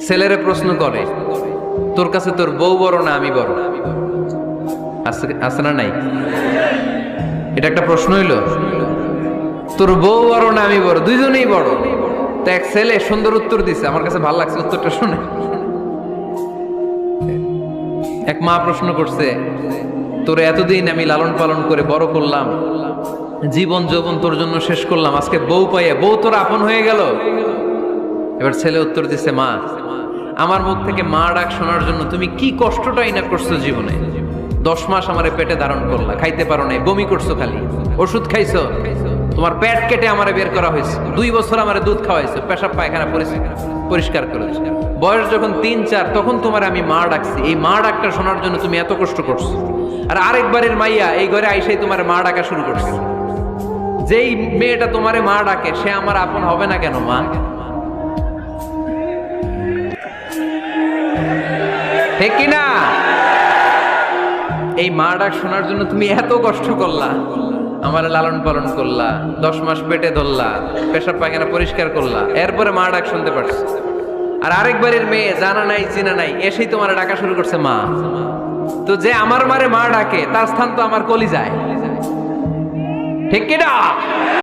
ছেলেরে প্রশ্ন করে, তোর কাছে তোর বউ বড় না আমি বড়? আছে না নাই? এটা একটা প্রশ্ন হইল। তোর বউ বড় না আমি বড়? দুইজনেই বড়। তো এক ছেলে সুন্দর উত্তর দিছে, আমার কাছে ভালো লাগছে উত্তরটা শুনে। এক মা প্রশ্ন করছে, তোর এতদিন আমি লালন পালন করে বড় করলাম, জীবন যৌবন তোর জন্য শেষ করলাম, আজকে বউ পাইয়া বউ তোর আপন হয়ে গেল। এবার ছেলে উত্তর দিছে, মা, আমার মুখ থেকে মা ডাক শোনার জন্য তুমি কি কষ্টটাই না করছো জীবনে। 10 মাস আমারে পেটে ধারণ করলা, খাইতে পারো নাই, বমি করছো, খালি ওষুধ খাইছো, তোমার পেট কেটে আমারে বের করা হয়েছে, 2 বছর আমারে দুধ খাওয়াইছো, পেশাব পায়খানা পরিষ্কার করেছো, বয়স যখন 3-4 তখন তোমার আমি মা ডাকছি। এই মা ডাকটা শোনার জন্য তুমি এত কষ্ট করছো, আর আরেকবারের মাইয়া এই ঘরে আইসাই তোমার মা ডাকা শুরু করছে। যেই মেয়েটা তোমারে মা ডাকে সে আমার আপন হবে না কেন মা? ঠিক কিনা? এই মা ডাক শোনার জন্য তুমি এত কষ্ট করলা, আমার লালন পালন করলা, 10 মাস পেটে ধরলা, পেশাব পায়খানা পরিষ্কার করলা, এরপরে মা ডাক শুনতে পারছো। আর আরেকবারের মেয়ে জানা নাই চিনা নাই এসেই তোমার ডাকা শুরু করছে মা। তো যে আমার মারে মা ডাকে তার স্থান তো আমার কলিজায়। ঠিক কিনা?